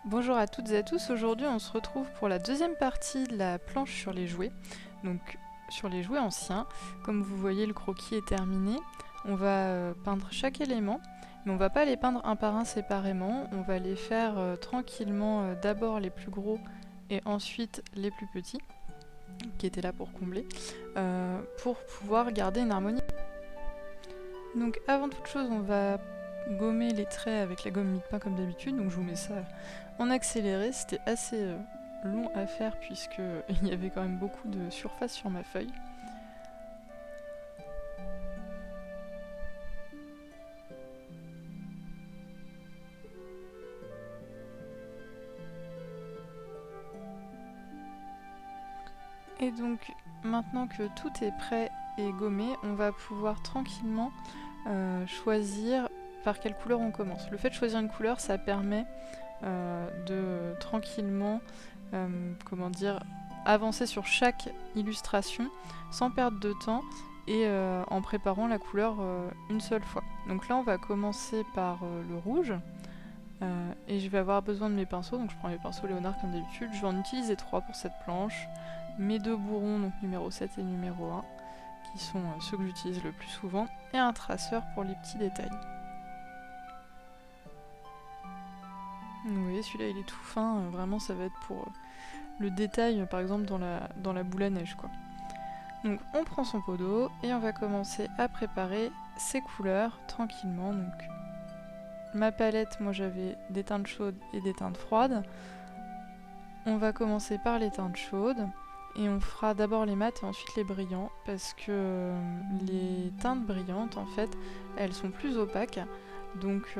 Bonjour à toutes et à tous, aujourd'hui on se retrouve pour la deuxième partie de la planche sur les jouets, donc sur les jouets anciens. Comme vous voyez, le croquis est terminé, on va peindre chaque élément, mais on va pas les peindre un par un séparément, on va les faire tranquillement, d'abord les plus gros et ensuite les plus petits, qui étaient là pour combler, pour pouvoir garder une harmonie. Donc avant toute chose, on va gommer les traits avec la gomme mie-de-pain comme d'habitude, donc je vous mets ça en accéléré. C'était assez long à faire puisque il y avait quand même beaucoup de surface sur ma feuille. Et donc maintenant que tout est prêt et gommé, on va pouvoir tranquillement choisir par quelle couleur on commence. Le fait de choisir une couleur, ça permet de tranquillement avancer sur chaque illustration sans perdre de temps et en préparant la couleur une seule fois. Donc là on va commencer par le rouge et je vais avoir besoin de mes pinceaux, donc je prends mes pinceaux Léonard comme d'habitude. Je vais en utiliser 3 pour cette planche, mes deux bourrons, donc numéro 7 et numéro 1, qui sont ceux que j'utilise le plus souvent, et un traceur pour les petits détails. Vous voyez, celui-là il est tout fin, vraiment ça va être pour le détail, par exemple dans la boule à neige, quoi. Donc on prend son pot d'eau et on va commencer à préparer ses couleurs tranquillement. Donc ma palette, moi j'avais des teintes chaudes et des teintes froides. On va commencer par les teintes chaudes et on fera d'abord les mats et ensuite les brillants, parce que les teintes brillantes en fait elles sont plus opaques, donc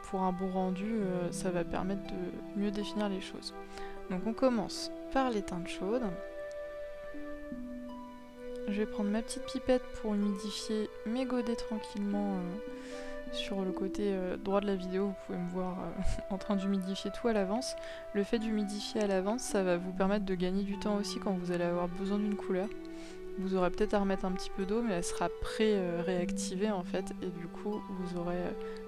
pour un bon rendu ça va permettre de mieux définir les choses. Donc on commence par les teintes chaudes. Je vais prendre ma petite pipette pour humidifier mes godets tranquillement sur le côté droit de la vidéo. Vous pouvez me voir en train d'humidifier tout à l'avance. Le fait d'humidifier à l'avance, ça va vous permettre de gagner du temps aussi quand vous allez avoir besoin d'une couleur. Vous aurez peut-être à remettre un petit peu d'eau, mais elle sera pré-réactivée en fait, et du coup vous aurez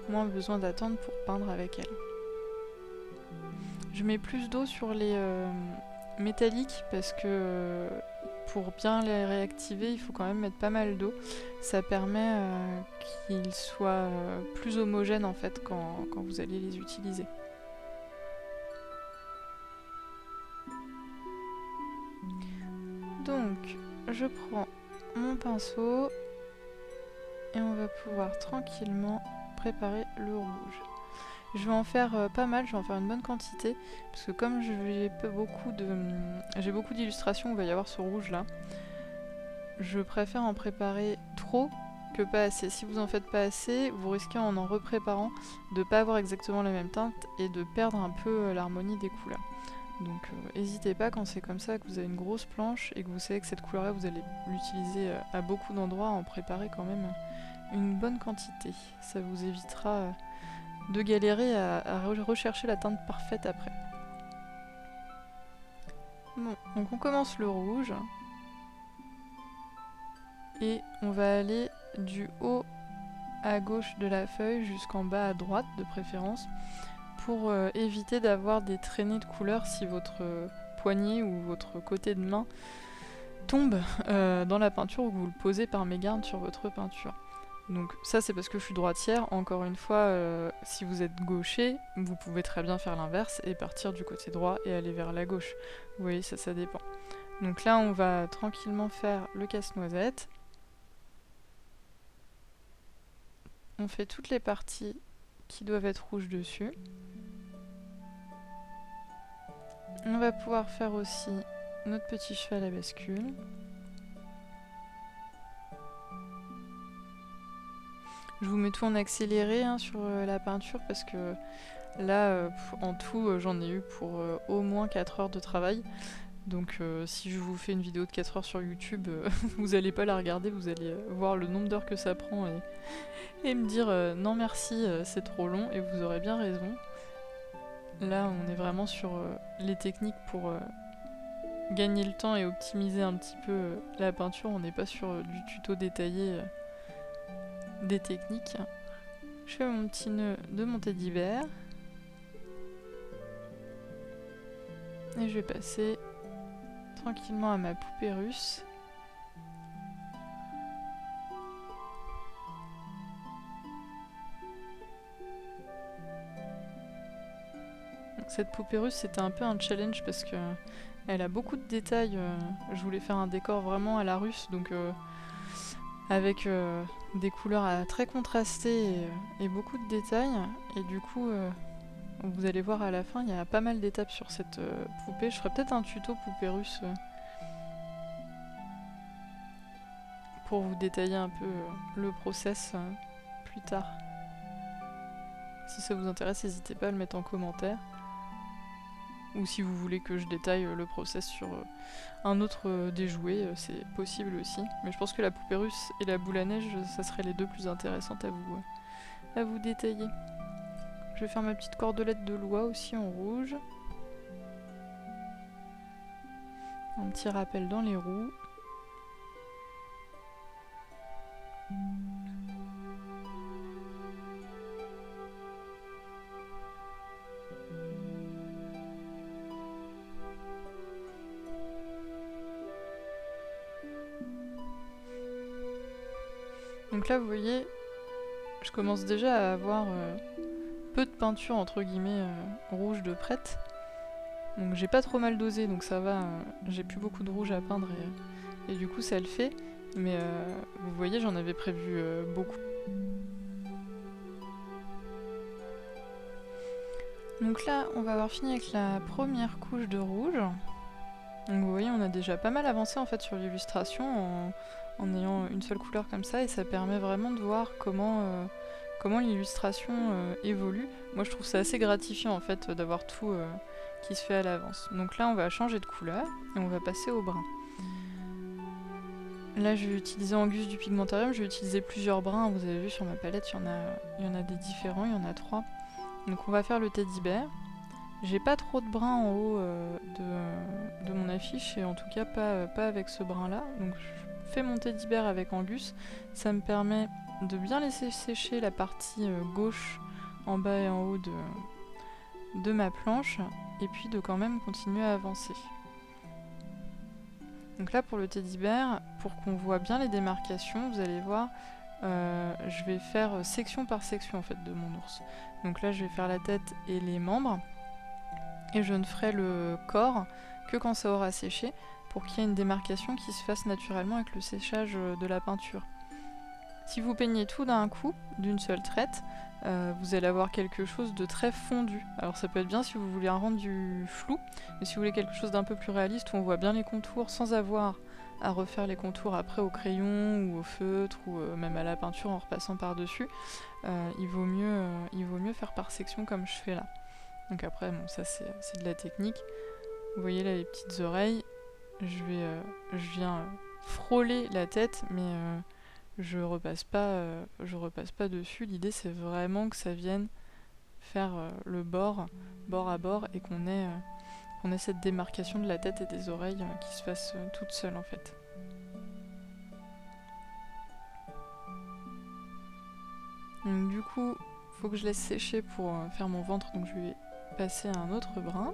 moins besoin d'attendre pour peindre avec elle. Je mets plus d'eau sur les métalliques parce que pour bien les réactiver, il faut quand même mettre pas mal d'eau. Ça permet qu'ils soient plus homogènes en fait quand vous allez les utiliser. Donc, je prends mon pinceau et on va pouvoir tranquillement préparer le rouge. Je vais en faire pas mal, je vais en faire une bonne quantité, parce que comme j'ai beaucoup d'illustrations où il va y avoir ce rouge là, je préfère en préparer trop que pas assez. Si vous en faites pas assez, vous risquez en repréparant de pas avoir exactement la même teinte et de perdre un peu l'harmonie des couleurs. Donc n'hésitez pas quand c'est comme ça, que vous avez une grosse planche et que vous savez que cette couleur là vous allez l'utiliser à beaucoup d'endroits, à en préparer quand même une bonne quantité. Ça vous évitera de galérer à rechercher la teinte parfaite après. Bon, donc on commence le rouge. Et on va aller du haut à gauche de la feuille jusqu'en bas à droite de préférence, pour éviter d'avoir des traînées de couleurs si votre poignet ou votre côté de main tombe dans la peinture ou que vous le posez par mégarde sur votre peinture. Donc ça c'est parce que je suis droitière. Encore une fois, si vous êtes gaucher, vous pouvez très bien faire l'inverse et partir du côté droit et aller vers la gauche. Vous voyez, ça dépend. Donc là on va tranquillement faire le casse-noisette. On fait toutes les parties qui doivent être rouges dessus. On va pouvoir faire aussi notre petit cheval à bascule. Je vous mets tout en accéléré sur la peinture parce que là, en tout, j'en ai eu pour au moins 4 heures de travail. Donc si je vous fais une vidéo de 4 heures sur YouTube, vous n'allez pas la regarder, vous allez voir le nombre d'heures que ça prend et me dire non merci, c'est trop long, et vous aurez bien raison. Là on est vraiment sur les techniques pour gagner le temps et optimiser un petit peu la peinture. On n'est pas sur du tuto détaillé des techniques. Je fais mon petit nœud de mon teddy bear. Et je vais passer tranquillement à ma poupée russe. Cette poupée russe, c'était un peu un challenge parce que elle a beaucoup de détails. Je voulais faire un décor vraiment à la russe, donc avec des couleurs très contrastées et beaucoup de détails. Et du coup, vous allez voir à la fin, il y a pas mal d'étapes sur cette poupée. Je ferai peut-être un tuto poupée russe pour vous détailler un peu le process plus tard. Si ça vous intéresse, n'hésitez pas à le mettre en commentaire. Ou si vous voulez que je détaille le process sur un autre des jouets, c'est possible aussi. Mais je pense que la poupée russe et la boule à neige, ça serait les deux plus intéressantes à vous détailler. Je vais faire ma petite cordelette de loi aussi en rouge. Un petit rappel dans les roues. Donc là, vous voyez, je commence déjà à avoir peu de peinture entre guillemets rouge de prête. Donc j'ai pas trop mal dosé, donc ça va. J'ai plus beaucoup de rouge à peindre et du coup ça le fait. Mais vous voyez, j'en avais prévu beaucoup. Donc là, on va avoir fini avec la première couche de rouge. Donc vous voyez, on a déjà pas mal avancé en fait sur l'illustration en ayant une seule couleur comme ça, et ça permet vraiment de voir comment l'illustration évolue. Moi je trouve ça assez gratifiant en fait d'avoir tout qui se fait à l'avance. Donc là on va changer de couleur et on va passer au brun. Là je vais utiliser Angus du Pigmentarium, je vais utiliser plusieurs brins, vous avez vu sur ma palette il y en a des différents, il y en a 3. Donc on va faire le teddy bear. J'ai pas trop de brins en haut de mon affiche, et en tout cas pas avec ce brin là. Donc je fais mon teddy bear avec Angus, ça me permet de bien laisser sécher la partie gauche en bas et en haut de ma planche, et puis de quand même continuer à avancer. Donc là pour le teddy bear, pour qu'on voit bien les démarcations, vous allez voir, je vais faire section par section en fait de mon ours. Donc là je vais faire la tête et les membres, et je ne ferai le corps que quand ça aura séché, pour qu'il y ait une démarcation qui se fasse naturellement avec le séchage de la peinture. Si vous peignez tout d'un coup, d'une seule traite, vous allez avoir quelque chose de très fondu. Alors ça peut être bien si vous voulez un rendu flou, mais si vous voulez quelque chose d'un peu plus réaliste où on voit bien les contours sans avoir à refaire les contours après au crayon ou au feutre ou même à la peinture en repassant par-dessus, il vaut mieux faire par section comme je fais là. Donc après, bon, ça c'est de la technique. Vous voyez là les petites oreilles, je viens frôler la tête, mais je repasse pas dessus. L'idée c'est vraiment que ça vienne faire le bord à bord, et qu'on ait cette démarcation de la tête et des oreilles qui se fasse toute seule en fait. Donc du coup, faut que je laisse sécher pour faire mon ventre, donc je vais passer à un autre brin.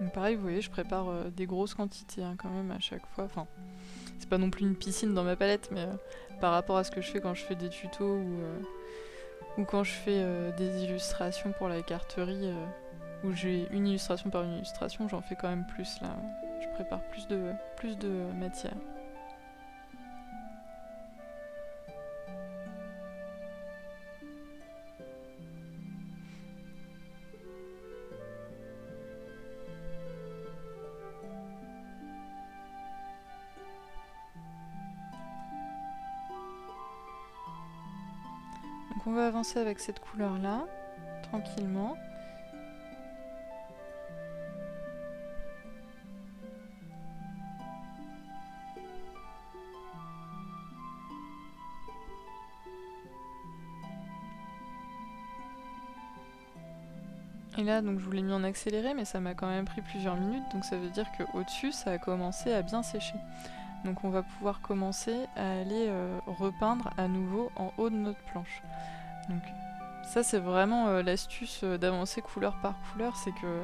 Donc pareil, vous voyez, je prépare des grosses quantités quand même à chaque fois. Enfin, c'est pas non plus une piscine dans ma palette, mais par rapport à ce que je fais quand je fais des tutos ou quand je fais des illustrations pour la carterie, où j'ai une illustration par une illustration, j'en fais quand même plus là. Je prépare plus de matière. Donc on va avancer avec cette couleur là, tranquillement. Et là donc je vous l'ai mis en accéléré, mais ça m'a quand même pris plusieurs minutes, donc ça veut dire qu'au dessus ça a commencé à bien sécher. Donc on va pouvoir commencer à aller repeindre à nouveau en haut de notre planche. Donc ça c'est vraiment l'astuce d'avancer couleur par couleur, c'est que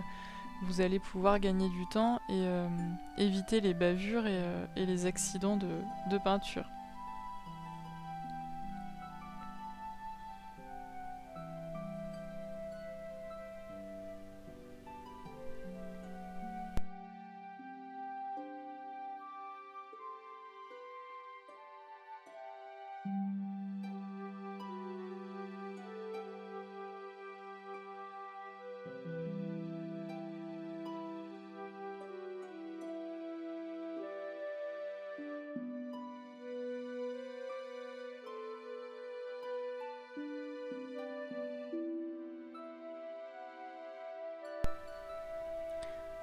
vous allez pouvoir gagner du temps et éviter les bavures et les accidents de peinture.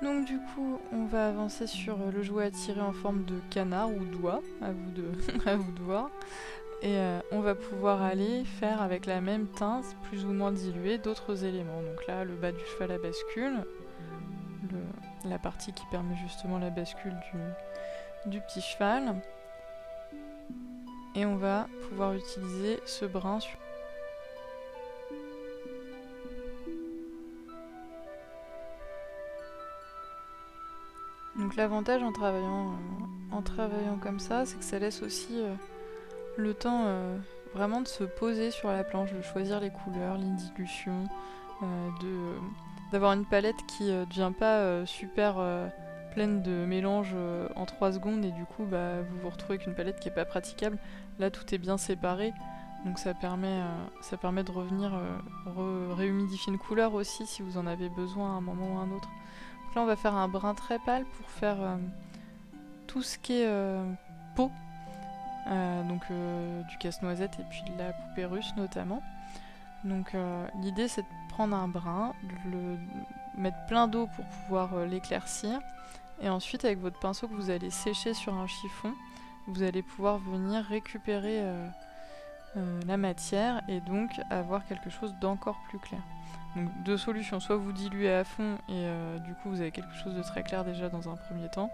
Donc du coup, on va avancer sur le jouet à tirer en forme de canard ou d'oie, à vous de, à vous de voir. Et on va pouvoir aller faire avec la même teinte, plus ou moins diluée, d'autres éléments. Donc là, le bas du cheval à bascule, la partie qui permet justement la bascule du petit cheval. Et on va pouvoir utiliser ce brin sur... Donc l'avantage en travaillant comme ça, c'est que ça laisse aussi le temps vraiment de se poser sur la planche, de choisir les couleurs, les dilutions, d'avoir une palette qui ne devient pas super pleine de mélanges en 3 secondes et du coup vous vous retrouvez avec une palette qui n'est pas praticable. Là tout est bien séparé, donc ça permet de revenir réhumidifier une couleur aussi si vous en avez besoin à un moment ou à un autre. Donc là on va faire un brun très pâle pour faire tout ce qui est peau. Du casse-noisette et puis de la poupée russe notamment. Donc l'idée c'est de prendre un brin, de le mettre plein d'eau pour pouvoir l'éclaircir et ensuite avec votre pinceau que vous allez sécher sur un chiffon, vous allez pouvoir venir récupérer la matière et donc avoir quelque chose d'encore plus clair. Donc deux solutions, soit vous diluez à fond et du coup vous avez quelque chose de très clair déjà dans un premier temps,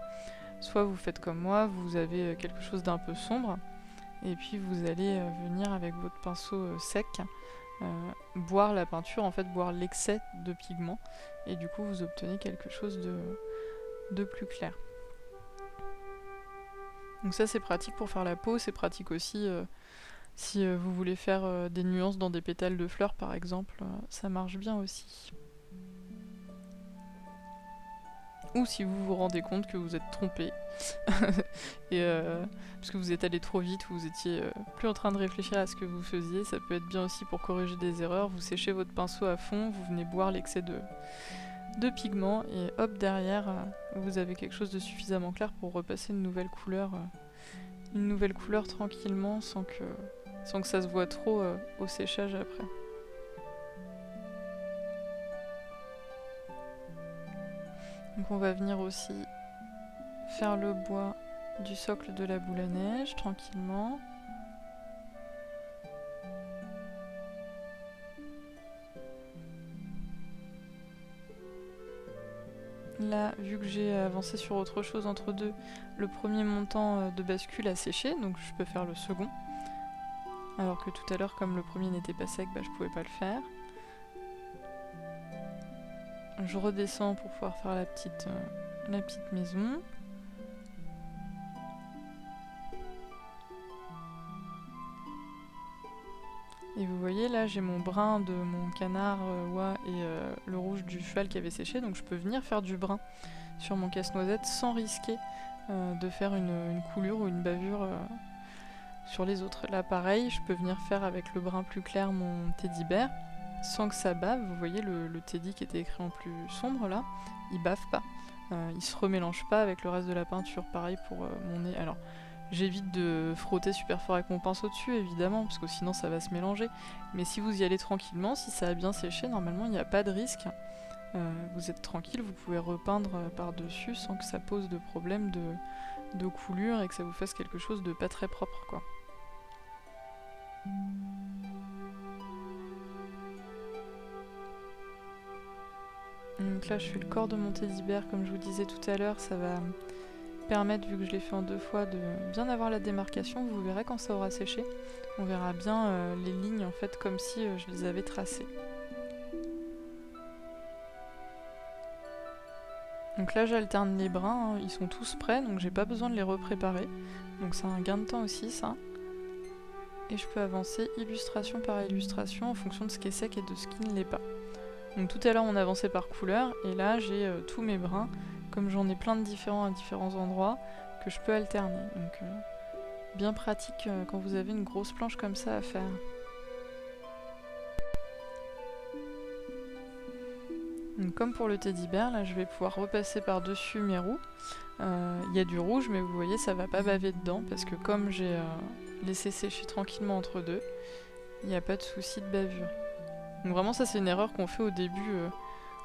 soit vous faites comme moi, vous avez quelque chose d'un peu sombre, et puis vous allez venir avec votre pinceau sec boire la peinture, en fait boire l'excès de pigment, et du coup vous obtenez quelque chose de plus clair. Donc ça c'est pratique pour faire la peau, c'est pratique aussi si vous voulez faire des nuances dans des pétales de fleurs par exemple, ça marche bien aussi. Ou si vous vous rendez compte que vous êtes trompé et parce que vous êtes allé trop vite, vous étiez plus en train de réfléchir à ce que vous faisiez, ça peut être bien aussi pour corriger des erreurs. Vous séchez votre pinceau à fond, vous venez boire l'excès de pigment et hop derrière vous avez quelque chose de suffisamment clair pour repasser une nouvelle couleur tranquillement sans que ça se voit trop au séchage après. Donc on va venir aussi faire le bois du socle de la boule à neige tranquillement. Là, vu que j'ai avancé sur autre chose entre deux, le premier montant de bascule a séché, donc je peux faire le second. Alors que tout à l'heure, comme le premier n'était pas sec, je pouvais pas le faire. Je redescends pour pouvoir faire la petite maison. Et vous voyez là j'ai mon brun de mon canard oie et le rouge du cheval qui avait séché, donc je peux venir faire du brun sur mon casse-noisette sans risquer de faire une coulure ou une bavure sur les autres. Là pareil, je peux venir faire avec le brun plus clair mon teddy bear sans que ça bave. Vous voyez le teddy qui était écrit en plus sombre là, il bave pas, il se remélange pas avec le reste de la peinture. Pareil pour mon nez. Alors j'évite de frotter super fort avec mon pinceau dessus évidemment parce que sinon ça va se mélanger, mais si vous y allez tranquillement, si ça a bien séché, normalement il n'y a pas de risque. Vous êtes tranquille, vous pouvez repeindre par dessus sans que ça pose de problème de coulure et que ça vous fasse quelque chose de pas très propre quoi. Donc là je fais le corps de mon teddy bear comme je vous disais tout à l'heure, ça va permettre, vu que je l'ai fait en 2 fois, de bien avoir la démarcation. Vous verrez quand ça aura séché, on verra bien les lignes en fait comme si je les avais tracées. Donc là j'alterne les brins, hein, ils sont tous prêts, donc j'ai pas besoin de les repréparer. Donc c'est un gain de temps aussi ça. Et je peux avancer illustration par illustration en fonction de ce qui est sec et de ce qui ne l'est pas. Donc tout à l'heure on avançait par couleur, et là j'ai tous mes brins, comme j'en ai plein de différents à différents endroits, que je peux alterner. Donc bien pratique quand vous avez une grosse planche comme ça à faire. Donc, comme pour le teddy bear, là je vais pouvoir repasser par-dessus mes roues. Il y a du rouge, mais vous voyez ça va pas baver dedans, parce que comme j'ai laissé sécher tranquillement entre deux, il n'y a pas de souci de bavure. Donc vraiment ça c'est une erreur qu'on fait au début,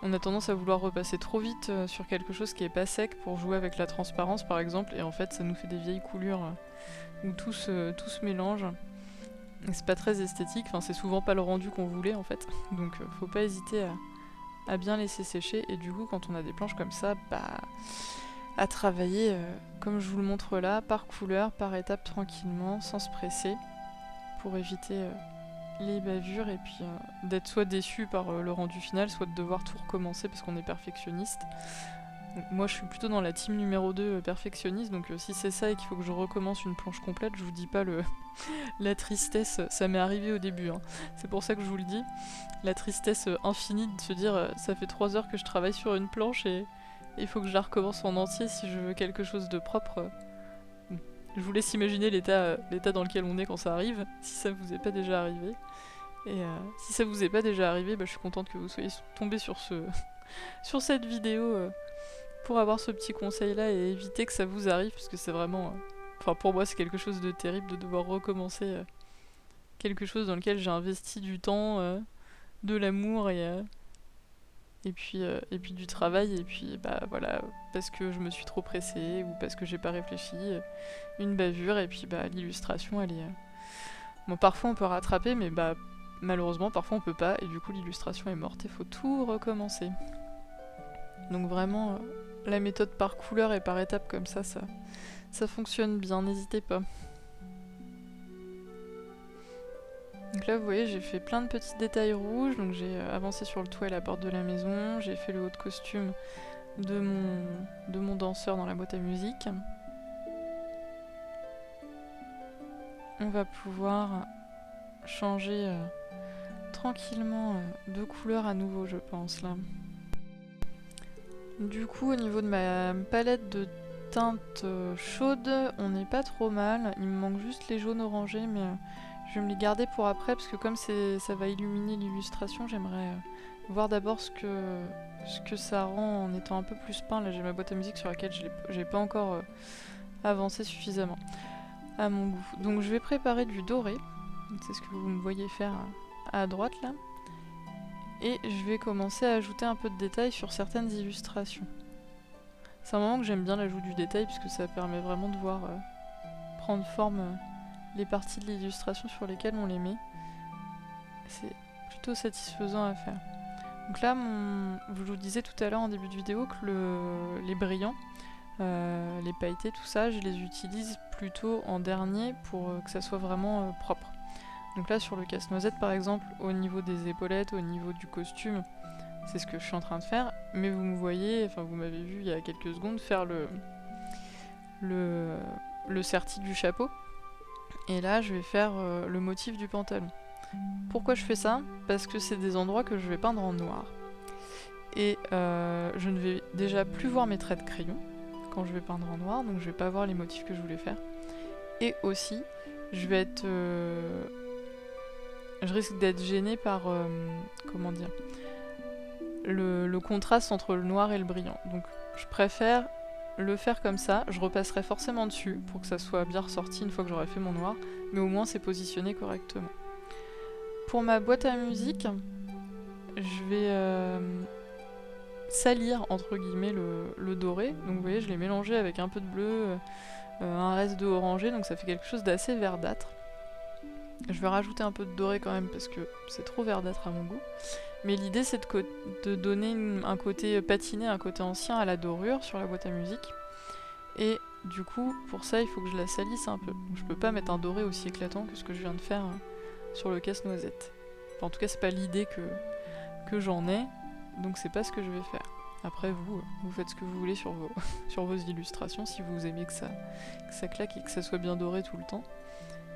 on a tendance à vouloir repasser trop vite sur quelque chose qui est pas sec pour jouer avec la transparence par exemple, et en fait ça nous fait des vieilles coulures où tout se mélange. Et c'est pas très esthétique, enfin c'est souvent pas le rendu qu'on voulait en fait, donc faut pas hésiter à bien laisser sécher, et du coup quand on a des planches comme ça, à travailler comme je vous le montre là, par couleur, par étape tranquillement, sans se presser, pour éviter les bavures et puis d'être soit déçu par le rendu final, soit de devoir tout recommencer parce qu'on est perfectionniste. Donc, moi je suis plutôt dans la team numéro 2 perfectionniste, donc si c'est ça et qu'il faut que je recommence une planche complète, je vous dis pas la tristesse, ça m'est arrivé au début, hein. C'est pour ça que je vous le dis, la tristesse infinie de se dire ça fait 3 heures que je travaille sur une planche et il faut que je la recommence en entier si je veux quelque chose de propre. Je vous laisse imaginer l'état dans lequel on est quand ça arrive, si ça vous est pas déjà arrivé. Et si ça vous est pas déjà arrivé, je suis contente que vous soyez tombés sur sur cette vidéo pour avoir ce petit conseil là et éviter que ça vous arrive, parce que c'est vraiment... Enfin pour moi c'est quelque chose de terrible de devoir recommencer quelque chose dans lequel j'ai investi du temps, de l'amour et puis du travail, et puis voilà, parce que je me suis trop pressée ou parce que j'ai pas réfléchi, une bavure, et puis l'illustration elle est... Bon parfois on peut rattraper, mais malheureusement parfois on peut pas, et du coup l'illustration est morte et faut tout recommencer. Donc vraiment la méthode par couleur et par étape comme ça fonctionne bien, n'hésitez pas. Donc là vous voyez j'ai fait plein de petits détails rouges, donc j'ai avancé sur le toit et la porte de la maison, j'ai fait le haut de costume de mon danseur dans la boîte à musique. On va pouvoir changer tranquillement de couleur à nouveau je pense là. Du coup au niveau de ma palette de teintes chaudes, on n'est pas trop mal, il me manque juste les jaunes orangés, mais je vais me les garder pour après parce que comme ça va illuminer l'illustration, j'aimerais voir d'abord ce que ça rend en étant un peu plus peint. Là j'ai ma boîte à musique sur laquelle j'ai pas encore avancé suffisamment à mon goût. Donc je vais préparer du doré, c'est ce que vous me voyez faire à droite là. Et je vais commencer à ajouter un peu de détails sur certaines illustrations. C'est un moment que j'aime bien l'ajout du détail puisque ça permet vraiment de voir prendre forme les parties de l'illustration sur lesquelles on les met. C'est plutôt satisfaisant à faire. Donc là, je vous disais tout à l'heure en début de vidéo que les brillants, les pailletés, tout ça, je les utilise plutôt en dernier pour que ça soit vraiment propre. Donc là sur le casse-noisette par exemple, au niveau des épaulettes, au niveau du costume, c'est ce que je suis en train de faire, mais vous me voyez, enfin vous m'avez vu il y a quelques secondes faire le serti du chapeau, et là je vais faire le motif du pantalon. Pourquoi je fais ça? Parce que c'est des endroits que je vais peindre en noir, et je ne vais déjà plus voir mes traits de crayon quand je vais peindre en noir, donc je vais pas voir les motifs que je voulais faire, et aussi je vais être... je risque d'être gênée par, comment dire, le contraste entre le noir et le brillant. Donc je préfère le faire comme ça, je repasserai forcément dessus pour que ça soit bien ressorti une fois que j'aurai fait mon noir, mais au moins c'est positionné correctement. Pour ma boîte à musique, je vais salir entre guillemets le doré, donc vous voyez je l'ai mélangé avec un peu de bleu, un reste de orangé, donc ça fait quelque chose d'assez verdâtre. Je vais rajouter un peu de doré quand même parce que c'est trop verdâtre à mon goût. Mais l'idée c'est de donner un côté patiné, un côté ancien à la dorure sur la boîte à musique. Et du coup, pour ça, il faut que je la salisse un peu. Je peux pas mettre un doré aussi éclatant que ce que je viens de faire sur le casse-noisette. Enfin, en tout cas, c'est pas l'idée que j'en ai, donc c'est pas ce que je vais faire. Après vous faites ce que vous voulez sur vos, sur vos illustrations si vous aimez que ça claque et que ça soit bien doré tout le temps.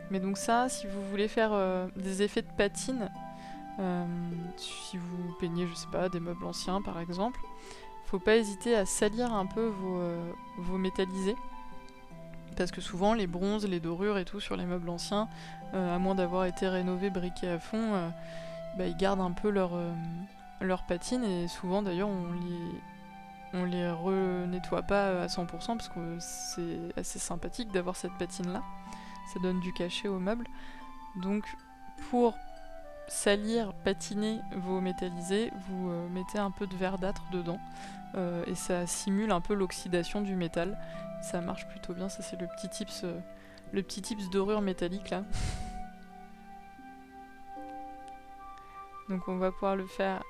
Mais donc ça, si vous voulez faire des effets de patine, si vous peignez, je sais pas, des meubles anciens par exemple, faut pas hésiter à salir un peu vos métallisés. Parce que souvent les bronzes, les dorures et tout sur les meubles anciens, à moins d'avoir été rénovés, briqués à fond, ils gardent un peu leur patine et souvent d'ailleurs on les renettoie pas à 100% parce que c'est assez sympathique d'avoir cette patine là. Ça donne du cachet au meuble. Donc pour salir, patiner vos métallisés, vous mettez un peu de verdâtre dedans et ça simule un peu l'oxydation du métal. Ça marche plutôt bien, ça c'est le petit tips dorure métallique là. Donc on va pouvoir le faire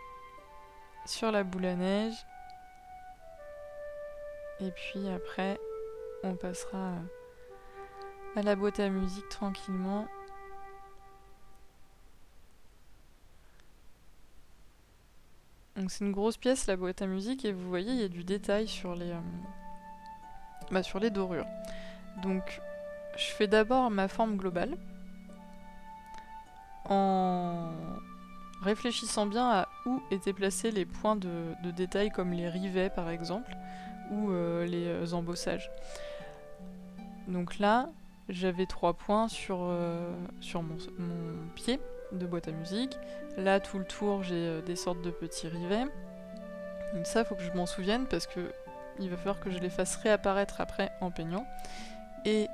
sur la boule à neige. Et puis après, on passera à la boîte à musique tranquillement. Donc c'est une grosse pièce la boîte à musique et vous voyez il y a du détail sur les dorures. Donc je fais d'abord ma forme globale en réfléchissant bien à où étaient placés les points de détail comme les rivets par exemple ou les embossages. Donc là j'avais 3 points sur mon pied de boîte à musique. Là tout le tour j'ai des sortes de petits rivets. Donc ça faut que je m'en souvienne parce que il va falloir que je les fasse réapparaître après en peignant. Et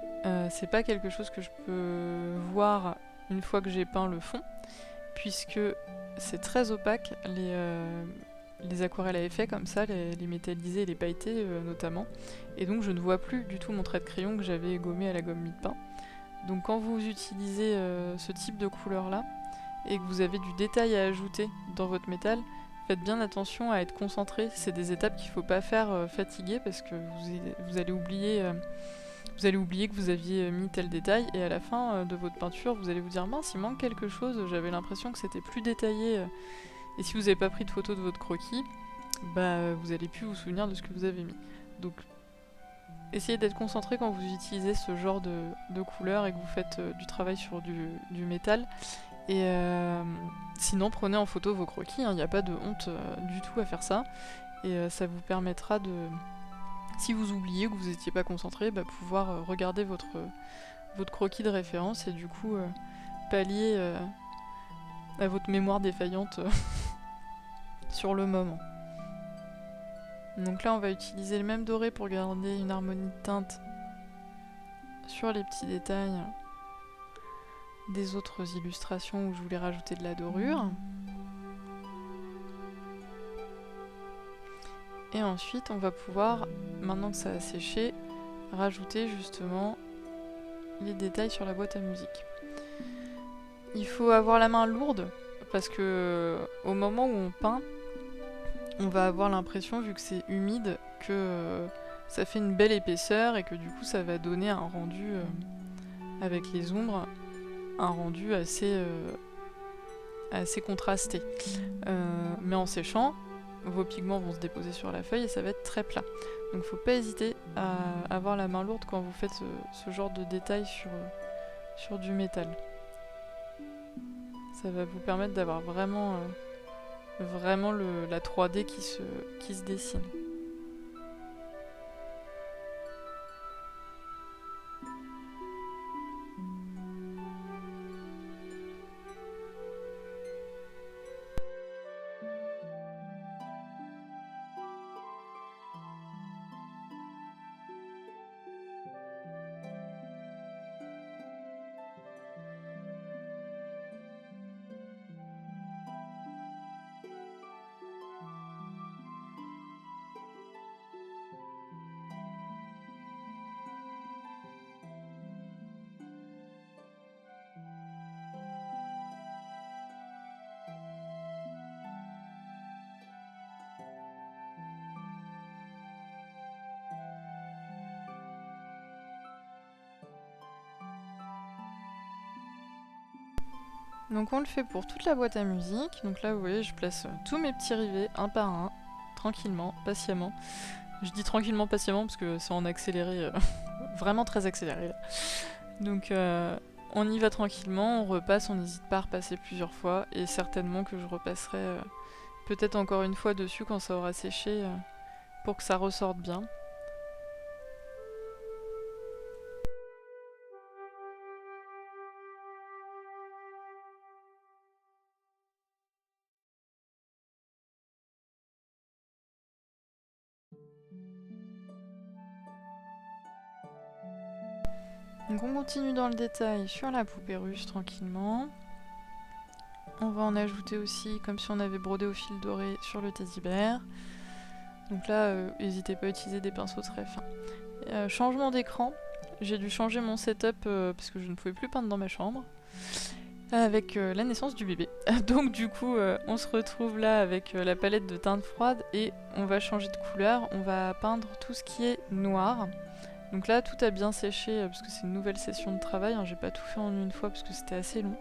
c'est pas quelque chose que je peux voir une fois que j'ai peint le fond, puisque c'est très opaque, les aquarelles à effet comme ça, les métallisés et les pailletés notamment. Et donc je ne vois plus du tout mon trait de crayon que j'avais gommé à la gomme mie-de-pain. Donc quand vous utilisez ce type de couleur là, et que vous avez du détail à ajouter dans votre métal, faites bien attention à être concentré. C'est des étapes qu'il ne faut pas faire fatiguer parce que vous allez oublier que vous aviez mis tel détail et à la fin de votre peinture, vous allez vous dire mince, il manque quelque chose, j'avais l'impression que c'était plus détaillé. Et si vous n'avez pas pris de photo de votre croquis, vous allez plus vous souvenir de ce que vous avez mis. Donc essayez d'être concentré quand vous utilisez ce genre de couleurs et que vous faites du travail sur du métal. Et sinon, prenez en photo vos croquis, il n'y a pas de honte du tout à faire ça. Et ça vous permettra de, si vous oubliez ou que vous n'étiez pas concentré, pouvoir regarder votre croquis de référence et du coup pallier à votre mémoire défaillante sur le moment. Donc là, on va utiliser le même doré pour garder une harmonie de teinte sur les petits détails des autres illustrations où je voulais rajouter de la dorure. Et ensuite on va pouvoir, maintenant que ça a séché, rajouter justement les détails sur la boîte à musique. Il faut avoir la main lourde parce que au moment où on peint, on va avoir l'impression, vu que c'est humide, que ça fait une belle épaisseur et que du coup ça va donner un rendu avec les ombres, un rendu assez contrasté. Mais en séchant, vos pigments vont se déposer sur la feuille et ça va être très plat. Donc faut pas hésiter à avoir la main lourde quand vous faites ce genre de détails sur du métal. Ça va vous permettre d'avoir vraiment la 3D qui se dessine. Donc on le fait pour toute la boîte à musique. Donc là vous voyez je place tous mes petits rivets un par un tranquillement, patiemment. Je dis tranquillement, patiemment parce que c'est en accéléré, vraiment très accéléré là. Donc on y va tranquillement, on repasse, on n'hésite pas à repasser plusieurs fois et certainement que je repasserai peut-être encore une fois dessus quand ça aura séché pour que ça ressorte bien. Donc on continue dans le détail sur la poupée russe tranquillement. On va en ajouter aussi comme si on avait brodé au fil doré sur le teddy bear. Donc là, n'hésitez pas à utiliser des pinceaux très fins. Changement d'écran. J'ai dû changer mon setup parce que je ne pouvais plus peindre dans ma chambre. Avec la naissance du bébé. Donc du coup, on se retrouve là avec la palette de teintes froides et on va changer de couleur. On va peindre tout ce qui est noir. Donc là, tout a bien séché parce que c'est une nouvelle session de travail. Hein. J'ai pas tout fait en une fois parce que c'était assez long.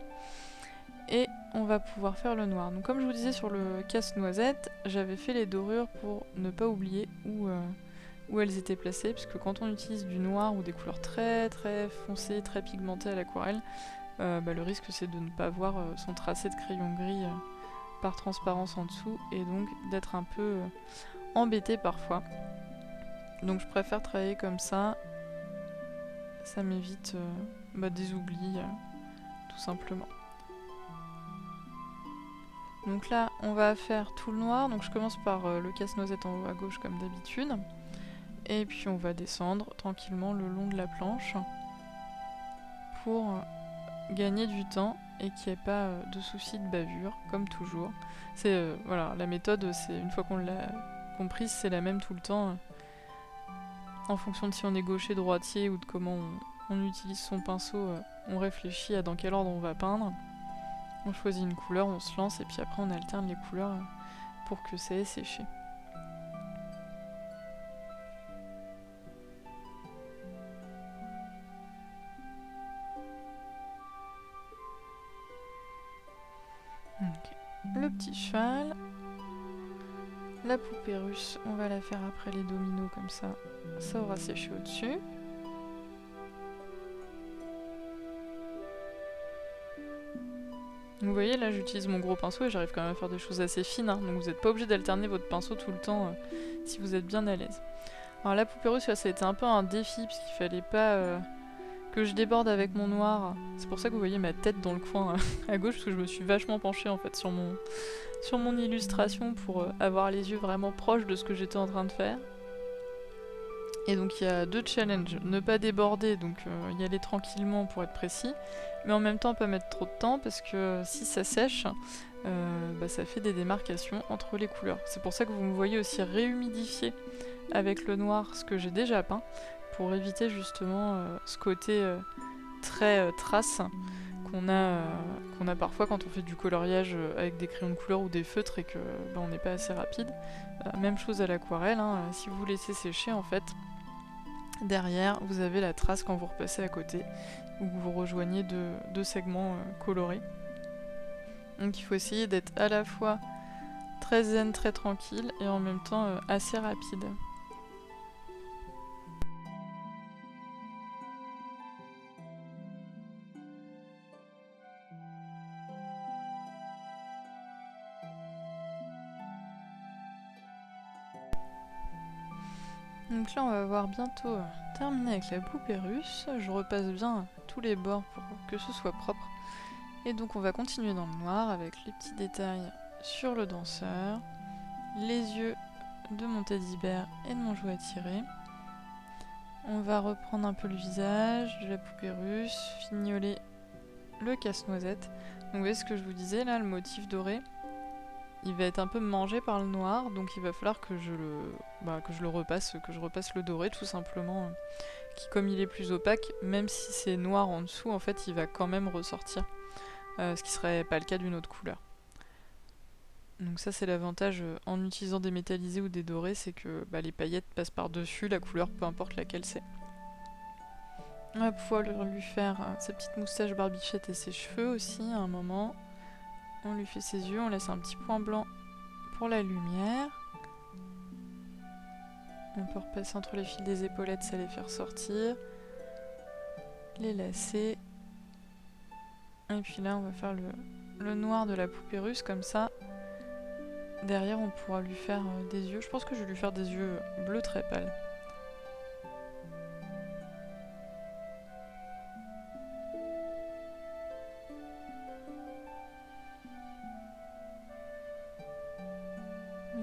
Et on va pouvoir faire le noir. Donc comme je vous disais sur le casse-noisette, j'avais fait les dorures pour ne pas oublier où elles étaient placées. Parce que quand on utilise du noir ou des couleurs très très foncées, très pigmentées à l'aquarelle, le risque c'est de ne pas voir son tracé de crayon gris par transparence en dessous et donc d'être un peu embêté parfois. Donc je préfère travailler comme ça m'évite des oublis tout simplement. Donc là on va faire tout le noir, donc je commence par le casse-noisette en haut à gauche comme d'habitude et puis on va descendre tranquillement le long de la planche pour gagner du temps et qu'il n'y ait pas de soucis de bavure comme toujours. C'est voilà, la méthode, c'est une fois qu'on l'a comprise, c'est la même tout le temps. En fonction de si on est gaucher, droitier ou de comment on utilise son pinceau, on réfléchit à dans quel ordre on va peindre. On choisit une couleur, on se lance et puis après on alterne les couleurs pour que ça ait séché. Okay. Le petit cheval. La poupée russe, on va la faire après les dominos comme ça aura séché au-dessus. Vous voyez là j'utilise mon gros pinceau et j'arrive quand même à faire des choses assez fines, hein, donc vous n'êtes pas obligé d'alterner votre pinceau tout le temps si vous êtes bien à l'aise. Alors la poupée russe ça a été un peu un défi parce qu'il fallait pas que je déborde avec mon noir. C'est pour ça que vous voyez ma tête dans le coin à gauche parce que je me suis vachement penchée en fait sur mon illustration pour avoir les yeux vraiment proches de ce que j'étais en train de faire. Et donc il y a deux challenges, ne pas déborder, donc y aller tranquillement pour être précis, mais en même temps pas mettre trop de temps parce que si ça sèche, ça fait des démarcations entre les couleurs. C'est pour ça que vous me voyez aussi réhumidifier avec le noir ce que j'ai déjà peint, pour éviter justement ce côté très trace qu'on a parfois quand on fait du coloriage avec des crayons de couleur ou des feutres et que on n'est pas assez rapide. Même chose à l'aquarelle, hein, si vous laissez sécher en fait, derrière vous avez la trace quand vous repassez à côté ou que vous rejoignez deux segments colorés. Donc il faut essayer d'être à la fois très zen, très tranquille et en même temps assez rapide. Donc là on va voir bientôt terminé avec la poupée russe. Je repasse bien tous les bords pour que ce soit propre. Et donc on va continuer dans le noir avec les petits détails sur le danseur, les yeux de mon teddy bear et de mon jouet à tirer. On va reprendre un peu le visage de la poupée russe, fignoler le casse-noisette. Donc vous voyez ce que je vous disais là, le motif doré, il va être un peu mangé par le noir, donc il va falloir que je repasse le doré tout simplement, qui comme il est plus opaque, même si c'est noir en dessous, en fait il va quand même ressortir, ce qui serait pas le cas d'une autre couleur. Donc ça c'est l'avantage en utilisant des métallisés ou des dorés, c'est que les paillettes passent par dessus la couleur, peu importe laquelle c'est. On va pouvoir lui faire sa petite moustache barbichette et ses cheveux aussi à un moment. On lui fait ses yeux, on laisse un petit point blanc pour la lumière. On peut repasser entre les fils des épaulettes, ça les fait ressortir. Les lacets. Et puis là, on va faire le noir de la poupée russe, comme ça. Derrière, on pourra lui faire des yeux. Je pense que je vais lui faire des yeux bleus très pâles.